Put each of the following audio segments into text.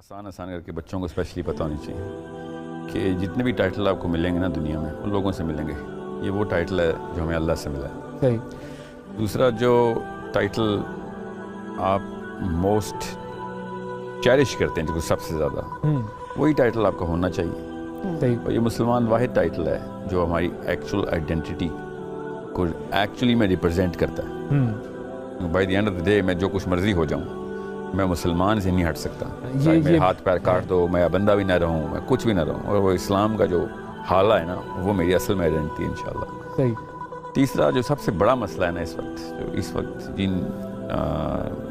آسان کر کے بچوں کو اسپیشلی پتہ ہونی چاہیے کہ جتنے بھی ٹائٹل آپ کو ملیں گے نا دنیا میں ان لوگوں سے ملیں گے. یہ وہ ٹائٹل ہے جو ہمیں اللہ سے ملا ہے. صحیح. دوسرا جو ٹائٹل آپ موسٹ چیرش کرتے ہیں جو سب سے زیادہ وہی ٹائٹل آپ کا ہونا چاہیے. صحیح. اور یہ مسلمان واحد ٹائٹل ہے جو ہماری ایکچوئل آئیڈینٹی کو ایکچولی میں ریپرزینٹ کرتا ہے. By the end of the day میں جو کچھ مرضی ہو جاؤں میں مسلمان سے نہیں ہٹ سکتا. میرے ہاتھ پیر کاٹ دو میں بندہ بھی نہ رہوں میں کچھ بھی نہ رہوں اور وہ اسلام کا جو حالہ ہے نا وہ میری اصل میں آئیڈینٹی ہے انشاءاللہ. صحیح. تیسرا جو سب سے بڑا مسئلہ ہے نا اس وقت جن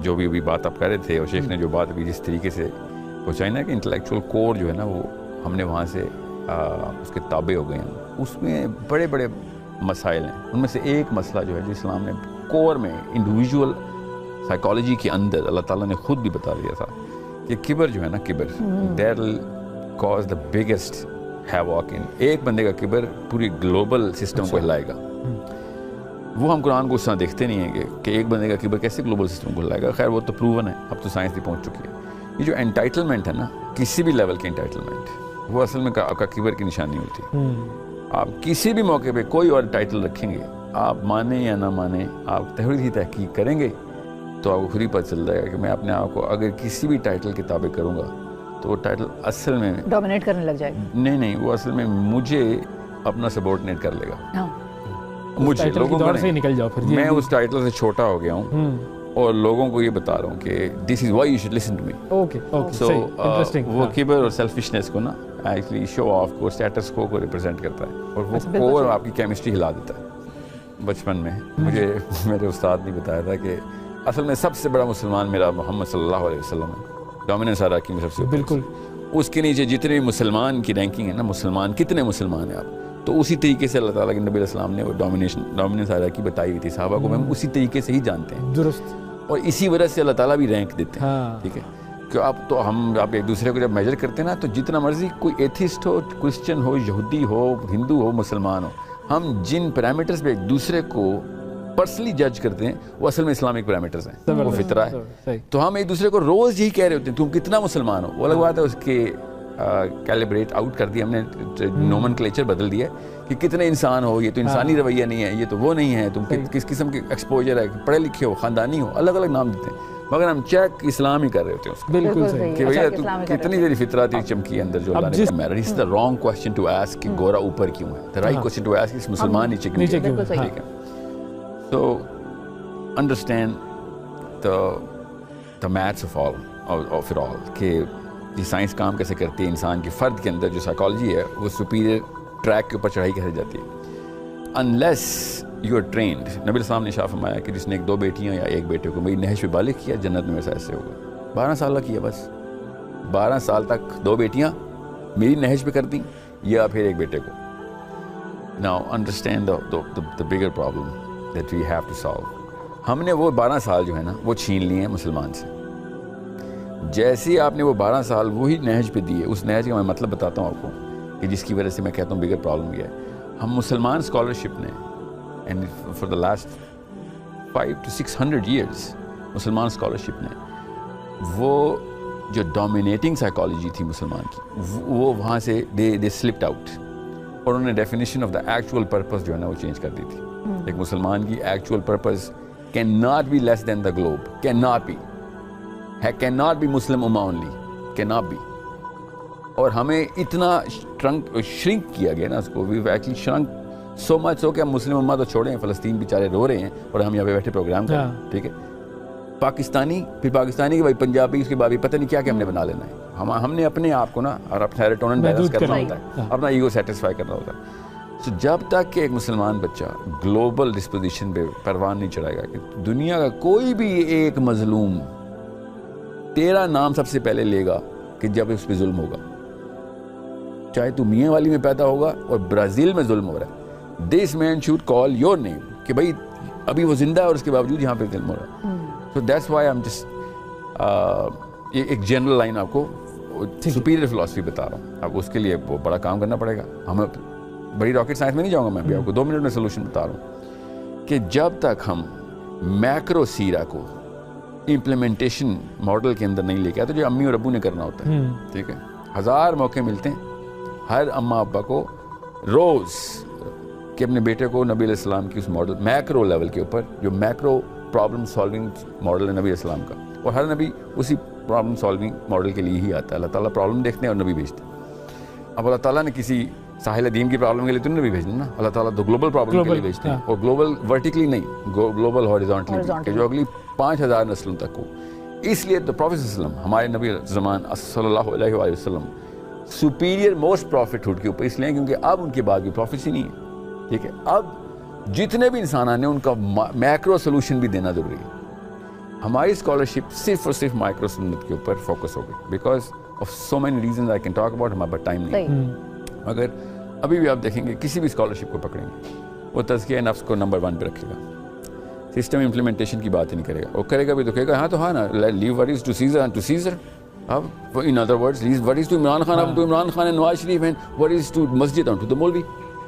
جو بھی ابھی بات آپ کر رہے تھے اور شیخ نے جو بات ابھی جس طریقے سے پہنچائی نا کہ انٹلیکچوئل کور جو ہے نا وہ ہم نے وہاں سے اس کے تابع ہو گئے ہیں. اس میں بڑے بڑے مسائل ہیں. ان میں سے ایک مسئلہ جو ہے جو اسلام نے کور میں انڈیویژول سائیکالوجی کے اندر اللہ تعالیٰ نے خود بھی بتا دیا تھا کہ کبر جو ہے نا کبر that will cause the biggest havoc in. ایک بندے کا کبر پوری گلوبل سسٹم کو ہلائے گا. وہ ہم قرآن کو اس طرح دیکھتے نہیں ہیں کہ ایک بندے کا کبر کیسے گلوبل سسٹم کو ہلائے گا. خیر وہ تو پروون ہے اب تو سائنس بھی پہنچ چکی ہے. یہ جو انٹائٹلمنٹ ہے نا کسی بھی لیول کی انٹائٹلمنٹ وہ اصل میں آپ کا کبر کی نشانی ہوتی ہے. آپ کسی بھی موقع پہ کوئی اور ٹائٹل رکھیں گے آپ مانیں یا نہ مانیں آپ تھوڑی سی تحقیق کریں گے تو آپ کو خود ہی پتہ چل جائے گا کہ میں اپنے آپ کو اگر کسی بھی ٹائٹل کے تابع کروں گا تو وہ ٹائٹل اصل میں ڈومینیٹ کرنے لگ جائے گا. نہیں وہ اصل میں مجھے اپنا سبورڈینیٹ کر لے گا. مجھے لوگوں کو نکل جاؤ پھر میں اس ٹائٹل سے چھوٹا ہو گیا ہوں اور لوگوں کو یہ بتا رہا ہوں کہ this is why you should listen to me. So وہ کبر اور سیلفشنس کو نا ایکچولی شو آف کو اسٹیٹس کو ریپرزینٹ کرتا ہے اور وہ کور آپ کی کیمسٹری ہلا دیتا ہے. بچپن میں مجھے میرے استاد نے بتایا تھا کہ اصل میں سب سے بڑا مسلمان میرا محمد صلی اللہ علیہ وسلم ہے. ڈومیننس ہائرارکی میں سب سے بالکل اس کے نیچے جتنے بھی مسلمان کی رینکنگ ہے نا مسلمان کتنے مسلمان ہیں آپ تو اسی طریقے سے اللہ تعالیٰ کے نبی علیہ السلام نے وہ ڈومیننس ہائرارکی بتائی ہوئی تھی صحابہ کو. ہم اسی طریقے سے ہی جانتے ہیں درست اور اسی وجہ سے اللہ تعالیٰ بھی رینک دیتے ہیں. ٹھیک ہے کہ آپ ایک دوسرے کو جب میجر کرتے ہیں نا تو جتنا مرضی کوئی ایتھسٹ ہو کرسچن ہو یہودی ہو ہندو ہو مسلمان ہو ہم جن پیرامیٹرز پہ ایک دوسرے کو پرسنلی جج کرتے ہیں وہ اصل میں اسلامک پیرامیٹرز ہیں. وہ فطرہ ہے. تو ہم ایک دوسرے کو روز یہی کہہ رہے ہوتے ہیں تم کتنا مسلمان ہو. وہ الگ بات ہے اس کے کیلیبریٹ آؤٹ کر دیا ہم نے نومنکلیچر بدل دیا کہ کتنے انسان ہو یہ تو انسانی رویہ نہیں ہے یہ تو وہ نہیں ہے تم کس قسم کے ایکسپوجر ہے پڑھے لکھے ہو خاندانی ہو الگ الگ نام دیتے ہیں مگر ہم چیک اسلام ہی کر رہے ہوتے ہیں اس کو. بالکل صحیح کہ بھیا کتنی تیری فطرت ایک چمکی ہے اندر جو اللہ نے میرا. This is the wrong question to ask کہ گورا اوپر کیوں ہے. The right question to ask is مسلمان نیچے کیوں ہے. ٹھیک ہے. So understand the maths of it all کہ یہ سائنس کام کیسے کرتی ہے انسان کے فرد کے اندر جو سائیکالوجی ہے وہ سپیریئر ٹریک کے اوپر چڑھائی کیسے جاتی ہے. unless you are trained نبی السلام نے شاہ فرمایا کہ جس نے ایک دو بیٹیاں یا ایک بیٹے کو میری نہج پہ بالغ کیا جنت میں ویسا ایسے ہوگا. 12 سال کا کیا بس 12 سال تک 2 بیٹیاں میری نہج پہ کر دیں یا پھر ایک بیٹے کو. now understand the bigger problem that we have to solve. ہم نے وہ 12 سال جو ہے نا وہ چھین لیے ہیں مسلمان سے. جیسے آپ نے وہ 12 سال وہی نہج پہ دیے اس نہج کا میں مطلب بتاتا ہوں آپ کو کہ جس کی وجہ سے میں کہتا ہوں بگر پرابلم یہ ہے. ہم مسلمان اسکالرشپ نے and for the last 500 to 600 years مسلمان اسکالرشپ نے وہ جو ڈومینیٹنگ سائیکالوجی تھی مسلمان کی وہ وہاں سے دے سلپڈ آؤٹ اور انہوں نے definition of the actual purpose جو ہے نا وہ چینج کر دی تھی. ایک مسلمان کی actual purpose can not be less then the globe can not be Muslim اما اونلی کین ناٹ بی. اور ہمیں اتنا شرنک کیا گیا نا اس کو وی ایکچولی شرنک سو مچ ہو کہ ہم مسلم اما تو چھوڑیں فلسطین بیچارے رو رہے ہیں اور ہم یہاں پہ بیٹھے پروگرام کر رہے ہیں. ٹھیک ہے پاکستانی پھر پاکستانی کے بھائی پنجابی اس کے بعد پتہ نہیں کیا کہ ہم نے بنا لینا ہے. ہم نے اپنے آپ کو نا اور اپنا سیروٹونن بیلنس کرنا ہوتا ہے اپنا ایگو سیٹسفائی کرنا ہوتا ہے. تو جب تک کہ ایک مسلمان بچہ گلوبل ڈسپوزیشن پہ پروان نہیں چڑھائے گا کہ دنیا کا کوئی بھی ایک مظلوم تیرا نام سب سے پہلے لے گا کہ جب اس پہ ظلم ہوگا چاہے تو میاں والی میں پیدا ہوگا اور برازیل میں ظلم ہو رہا ہے دس مین شوڈ کال یور نیم کہ بھائی ابھی وہ زندہ ہے اور اس کے باوجود یہاں پہ ظلم ہو رہا ہے. So that's why am just ایک جنرل لائن آپ کو سپیریئر فلاسفی بتا رہا ہوں. اب اس کے لیے وہ بڑا کام کرنا پڑے گا. ہمیں بڑی راکٹ سائنس میں نہیں جاؤں گا میں بھی آپ کو 2 منٹ میں سولوشن بتا رہا ہوں کہ جب تک ہم میکرو سیرا کو امپلیمنٹیشن ماڈل کے اندر نہیں لے کے آتے جو امی اور ابو نے کرنا ہوتا ہے. ٹھیک ہے, 1000 موقع ملتے ہیں ہر اماں ابا کو روز کہ اپنے بیٹے کو نبی علیہ السلام کی اس ماڈل میکرو لیول کے اوپر, جو میکرو پرابلم سالونگ ماڈل ہے نبی علیہ السلام کا, اور ہر نبی اسی پرابلم سالونگ ماڈل کے لیے ہی آتا ہے. اللہ تعالیٰ پرابلم دیکھتے ہیں اور نبی بھیجتے ہیں. اب اللہ تعالیٰ نے کسی ساحل ادیم کی پرابلم کے لیے تو نبی بھیجنا نا, اللہ تعالیٰ تو گلوبل پرابلم کے لیے بھیجتے ہیں, اور گلوبل ورٹیکلی نہیں, گلوبل ہاریزونٹلی, کہ جو اگلی 5000 نسلوں تک ہو. اس لیے تو پروفیٹ صلی اللہ علیہ وسلم ہمارے نبی زمان صلی اللہ علیہ وآلہ وسلم سپیریئر موسٹ پروفٹ ہوڈ کے اوپر اس لیے کیونکہ اب ان کے بعد بھی پروفیسی نہیں ہے. ٹھیک ہے, اب جتنے بھی انسان آنے ان کا میکرو سولوشن بھی دینا ضروری ہے. ہماری اسکالرشپ صرف اور صرف مائکرو سنت کے اوپر فوکس ہو گئی because of so many reasons I can talk about, ہمارے پاس ٹائم نہیں. مگر ابھی بھی آپ دیکھیں گے کسی بھی اسکالرشپ کو پکڑیں گے وہ تزکیہ نفس کو نمبر 1 پہ رکھے گا, سسٹم امپلیمنٹیشن کی بات ہی نہیں کرے گا. اور کرے گا بھی تو کہے گا ہاں تو ہاں نا, leave worries to Caesar and to Caesar. اب in other words leave worries to Imran Khan, اب تو Imran Khan Nawaz Sharif and worries to مسجد اینڈ ٹو دا مولوی.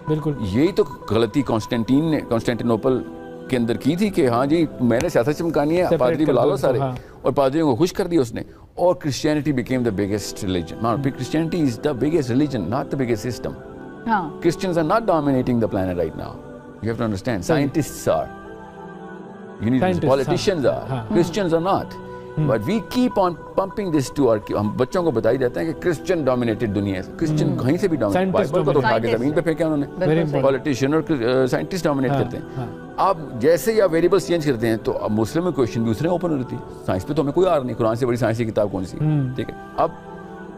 بالکل یہی تو غلطی کانسٹینٹینوپل کے اندر کی تھی کہ ہاں جی میں نے سیاست چمکانی ہے, پادری بلا لو سارے, اور پادریوں کو خوش کر دیا اس نے. اور Christianity became the biggest religion. Christianity is the biggest religion, not the biggest system. Christians are not dominating the planet right now. You have to understand. Scientists are. Politicians are. Christians are not. But we keep on pumping this to our ہم بچوں کو بتائی جاتے ہیں کہ Christian dominated دنیا ہے. Christian کہیں سے بھی ڈومینیٹ, بائبل کو تو اٹھا کے زمین پہ پھینکا انہوں نے. پولیٹیشین اور سائنٹسٹ ڈومینیٹ کرتے ہیں. اب جیسے ہی آپ ویریبلس چینج کرتے ہیں تو اب مسلم میں کویشچن بھی اس نے اوپن ہوتی ہے. سائنس پہ تو ہمیں کوئی آر نہیں, قرآن سے بڑی سائنس کی کتاب کون سی. ٹھیک ہے, اب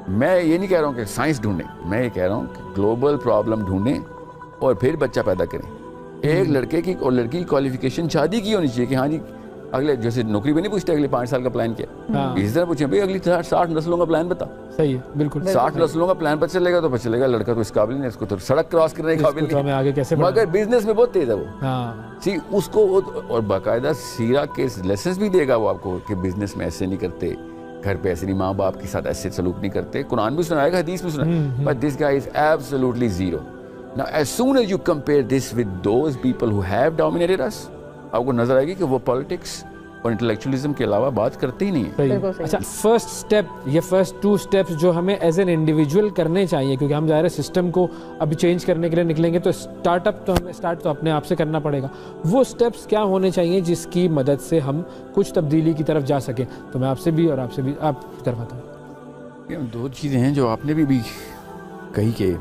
میں یہ نہیں کہہ رہا ہوں کہ سائنس ڈھونڈیں, میں یہ کہہ رہا ہوں کہ گلوبل پرابلم ڈھونڈیں اور پھر بچہ پیدا کریں. ایک لڑکے کی اور لڑکی کی کوالیفیکیشن شادی کی ہونی چاہیے کہ ہاں جی اگلے جیسے نوکری بھی نہیں پوچھتے اگلے 5 سال کا پلان کیا, اس طرح پوچھیں بھائی اگلی 60 نسلوں کا پلان بتا. صحیح ہے, بالکل 60 نسلوں کا پلان پتہ چلے گا تو پتہ چلے گا لڑکا تو اس قابل نہیں, اس کو تو سڑک کراس کرنے کے قابل نہیں, مگر بزنس میں بہت تیز ہے وہ. سی اس کو اور باقاعدہ سیرہ کے لیسنس بھی دے گا وہ آپ کو کہ بزنس میں ایسے نہیں کرتے, گھر پہ ایسے نہیں, ماں باپ کے ساتھ ایسے سلوک نہیں کرتے. قرآن بھی سنائے گا, حدیث بھی سنائے گا, but this guy is absolutely zero. Now as soon as you compare this with those people who have dominated us, آپ کو نظر آئے گی کہ وہ پالیٹکس اور انٹلیکچولیزم کے علاوہ بات کرتے ہی نہیں ہیں. اچھا, فرسٹ اسٹیپ یہ فرسٹ 2 اسٹیپس جو ہمیں ایز این انڈیویجول کرنے چاہیے, کیونکہ ہم ظاہر ہے سسٹم کو ابھی چینج کرنے کے لیے نکلیں گے تو اسٹارٹ تو اپنے آپ سے کرنا پڑے گا. وہ اسٹیپس کیا ہونے چاہیے جس کی مدد سے ہم کچھ تبدیلی کی طرف جا سکیں؟ تو میں آپ سے بھی اور آپ سے بھی آپ کرواتا ہوں. 2 چیزیں ہیں جو آپ نے بھی کہی کہ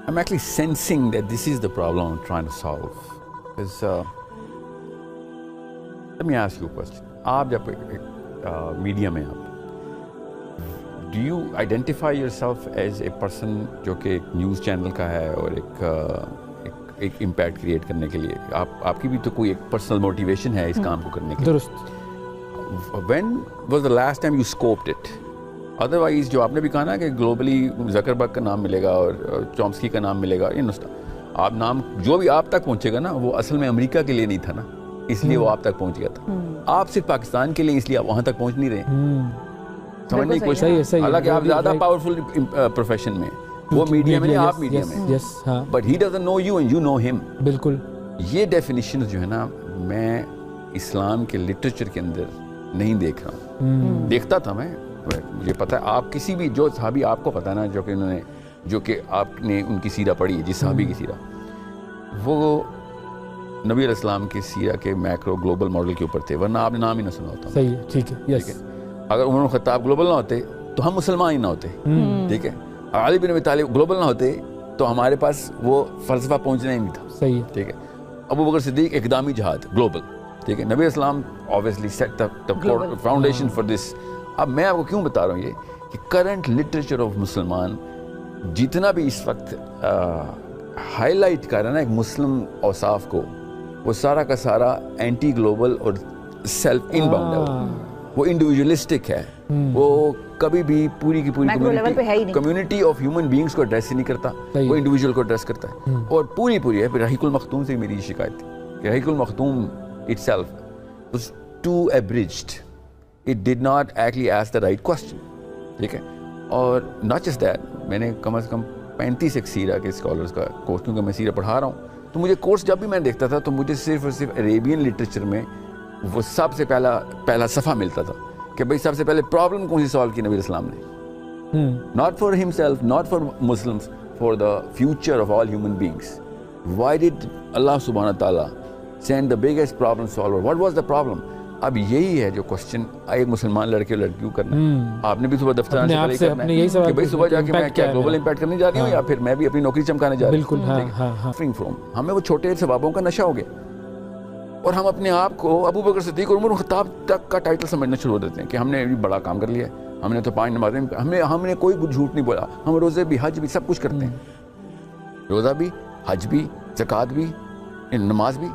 I'm actually sensing that this is the problem I'm trying to solve. Because let me ask you a question. آپ جب میڈیا میں آپ do you identify yourself as a person جو کہ ایک نیوز چینل کا ہے اور ایک امپیکٹ کریٹ کرنے کے لیے آپ کی بھی تو کوئی ایک پرسنل موٹیویشن ہے اس کام کو کرنے کے لیے. درست. When was the last time you scoped it? Otherwise جو آپ نے بھی کہا نا کہ گلوبلی زکربرگ کا نام ملے گا اور چومسکی کا نام ملے گا, آپ نام جو بھی آپ تک پہنچے گا نا وہ اصل میں امریکہ کے لیے نہیں تھا نا, اس لیے وہ آپ تک پہنچ گیا تھا. آپ صرف پاکستان کے لیے اس لیے آپ وہاں تک پہنچ نہیں رہے, سمجھنے کی کوشش. حالانکہ آپ زیادہ پاورفل پروفیشن میں, وہ میڈیا میں نہیں, آپ میڈیا میں, but he doesn't know you and you know ہم. بالکل. یہ ڈیفینیشن جو ہے نا میں اسلام کے لٹریچر کے اندر نہیں دیکھ رہا ہوں. دیکھتا تھا میں, مجھے پتہ ہے آپ کسی بھی جو صحابی آپ کو پتہ ہے نا جو کہ انہوں نے جو کہ آپ نے ان کی سیرہ پڑھی ہے, جس صحابی کی سیرہ, وہ نبی علیہ السلام کی سیرہ کے میکرو گلوبل ماڈل کے اوپر تھے, ورنہ آپ نے نام ہی نہ سنا ہوتا. صحیح ہے, ٹھیک ہے, یس. اگر عمر بن خطاب گلوبل نہ ہوتے تو ہم مسلمان ہی نہ ہوتے. ٹھیک ہے, علی بن ابی طالب گلوبل نہ ہوتے تو ہمارے پاس وہ فلسفہ پہنچنا ہی نہیں تھا. صحیح ہے. ٹھیک ہے, ابو بکر صدیق اقدامی جہاد گلوبل. ٹھیک ہے, نبی اسلام obviously set the foundation for this. اب میں آپ کو کیوں بتا رہا ہوں یہ کہ کرنٹ لٹریچر آف مسلمان جتنا بھی اس وقت ہائی لائٹ کر رہا ہے نا ایک مسلم اوصاف کو, وہ سارا کا سارا اینٹی گلوبل اور سیلف ان باؤنڈ ہے. وہ انڈیویجولسٹک ہے, وہ کبھی بھی پوری کی پوری کمیونٹی آف ہیومن بینگس کو ایڈریس ہی نہیں کرتا, وہ انڈیویجول کو ایڈریس کرتا ہے. اور پوری ہے. رحیق المختوم سے میری شکایت تھی کہ رحیق المختوم itself was too abridged. It did not actually ask the right question. ٹھیک ہے, اور not just that, میں نے کم از کم 35 ایک سیرہ کے اسکالرس کا کورس, کیونکہ میں سیرہ پڑھا رہا ہوں, تو مجھے کورس جب بھی میں دیکھتا تھا تو مجھے صرف اور صرف عربین لٹریچر میں وہ سب سے پہلا صفحہ ملتا تھا کہ بھئی سب سے پہلے پرابلم کون سی سالو کی نبی اسلام نے, not for himself, not for Muslims, for the future of all human beings. Why did Allah subhanahu wa ta'ala send the biggest problem solver? What was the problem? اب یہی ہے جو کوشچن ایک مسلمان لڑکے اور لڑکیوں کرنا ہے. آپ نے بھی صبح دفتر آنے سے پہلے کرنا ہے کہ بھئی صبح جا کے میں کیا گلوبل امپیکٹ کرنے جا رہی ہوں یا پھر میں بھی اپنی نوکری چمکانے جا رہی ہوں. بالکل. ہمیں وہ چھوٹے ثوابوں کا نشہ ہو گیا اور ہم اپنے آپ کو ابو بکر صدیق اور عمر بن خطاب تک کا ٹائٹل سمجھنا شروع ہو دیتے ہیں کہ ہم نے بڑا کام کر لیا ہے, ہم نے تو 5 نمازیں, ہم نے کوئی جھوٹ نہیں بولا, ہم روزے بھی حج بھی سب کچھ کرتے ہیں, روزہ بھی حج بھی زکوٰۃ بھی نماز بھی.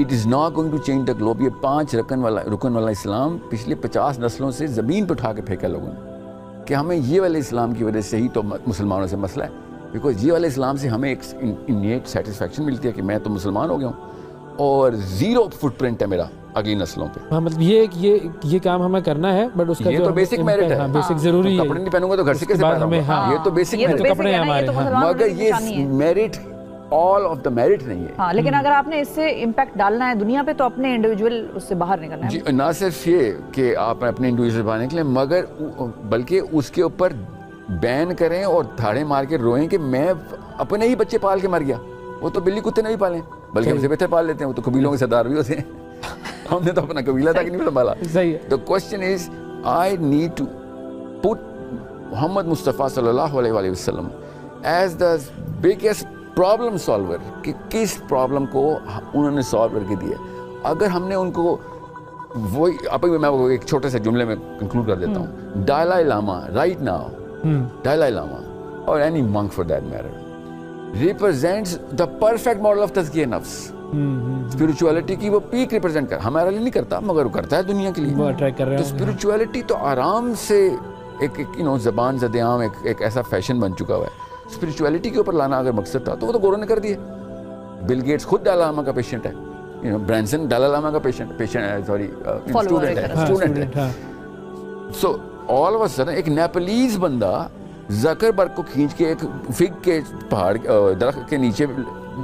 It is not going to change the globe. یہ 5 رکن والا اسلام پچھلے 50 نسلوں سے زمین پہ اٹھا کے پھینکا لوگوں نے کہ ہمیں یہ والے اسلام کی وجہ سے ہی تو مسلمانوں سے مسئلہ ہے, بیکاز یہ والے اسلام سے ہمیں ایک انیٹ سیٹسفیکشن ملتی ہے کہ میں تو مسلمان ہو گیا ہوں اور 0 فٹ پرنٹ ہے میرا اگلی نسلوں پہ. ہاں مطلب یہ کام ہمیں کرنا ہے, بٹ اس کا یہ تو بیسک میرٹ ہے, بیسک ضروری ہے. کپڑے نہیں پہنوں گا تو گھر سے کیسے پیدا ہوگا, یہ تو بیسک میرٹ ہے. کپڑے ہمارے, مگر یہ merit all of the merit نہیں ہے. ہاں لیکن اگر آپ نے اس سے امپیکٹ ڈالنا ہے دنیا پہ تو اپنے انڈیویجول اس سے باہر نکلنا ہے. جی نہ صرف یہ کہ آپ اپنے انڈیویجول باہر نکلیں مگر بلکہ اس کے اوپر بین کریں اور دھاڑے مار کے روئیں کہ میں اپنے ہی بچے پال کے مر گیا, وہ تو بلی کتے نہیں پالیں بلکہ ہم سے بہتر پال لیتے ہیں, وہ تو قبیلوں کے سردار بھی ہوتے ہیں, ہم نے تو اپنا قبیلہ تک نہیں پالا. The question is I need to put محمد مصطفیٰ صلی اللہ علیہ وآلہ وسلم as the biggest problem solver کہ کس پرابلم کو انہوں نے سالو کر کے دیا. اگر ہم نے ان کو وہی میں ایک چھوٹے سے جملے میں کنکلوڈ کر دیتا ہوں, دلائی لاما رائٹ ناؤ, دلائی لاما اور any Munk for that matter represents the perfect model of تزکیہ نفس. اسپرچولیٹی کی وہ پیک ریپرزینٹ کر, ہمارے لیے نہیں کرتا مگر وہ کرتا ہے دنیا کے لیے. تو اسپرچولیٹی تو آرام سے ایک زبان زد عام ایک ایسا فیشن بن چکا ہوا ہے. اسپرچولیٹی کے اوپر لانا اگر مقصد تھا تو وہ تو گورو نے کر دیا. بل گیٹس خود ڈالا لاما کا پیشنٹ ہے, برینسن ڈالا لاما کا اسٹوڈنٹ ہے. سو آل آف اے سڈن ایک نیپلیز بندہ زکربرگ کو کھینچ کے ایک فگ کے پہاڑ درخت کے نیچے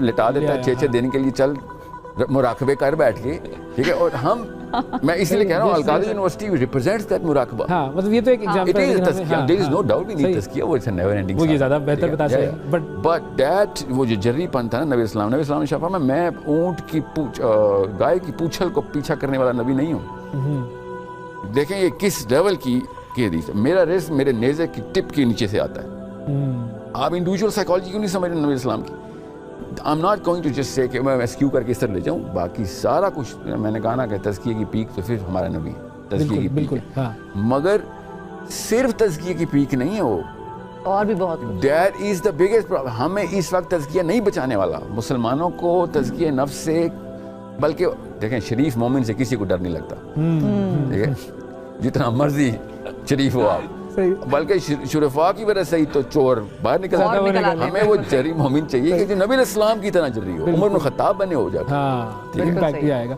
لٹا دیتا ہے 6 دن کے لیے, چل مراقبے کر بیٹھ کے, ٹھیک ہے. اور ہم میں اس لیے کہہ رہا ہوں القادری یونیورسٹی ریپرزینٹس دیٹ مراقبہ. ہاں مطلب یہ تو ایک ایگزامپل ہے. there is no doubt we need تزکیہ, وہ never ending. وہ یہ زیادہ بہتر بتا سکتے ہیں. but that وہ جو جری پن تھا نا نبی اسلام نے شفا میں اونٹ کی گائے کی پوچھل کو پیچھا کرنے والا نبی نہیں ہوں. دیکھیں یہ کس لیول کی حدیث ہے. میرا رزق میرے نیزے کی ٹپ کے نیچے سے آتا ہے. آپ انڈیویجول سائیکالوجی کیوں نہیں سمجھ رہے نبی اسلام کی. I'm not going to just say کہ میں ایسکیو کر کے اس طرح لے جاؤں, باقی سارا کچھ میں نے کہا نا کہ تزکیہ کی پیک تو صرف ہمارا نبی ہے, تزکیہ کی پیک ہے. مگر صرف تزکیہ کی پیک نہیں ہے, وہ اور بھی بہت کچھ. That is the biggest problem. ہمیں اس وقت تزکیہ نہیں بچانے والا مسلمانوں کو تزکیہ نفس سے, بلکہ دیکھیں شریف مومن سے کسی کو ڈر نہیں لگتا, ٹھیک ہے, جتنا مرضی شریف ہو آپ, بلکہ شرفاء کی وجہ سے ہی تو چور باہر نکل آتا ہے. ہمیں وہ جری مومن چاہیے کہ جو نبی الاسلام کی طرح جری ہو, عمر بن خطاب بنے ہو جا کے. ہاں امپیکٹ بھی آئے گا.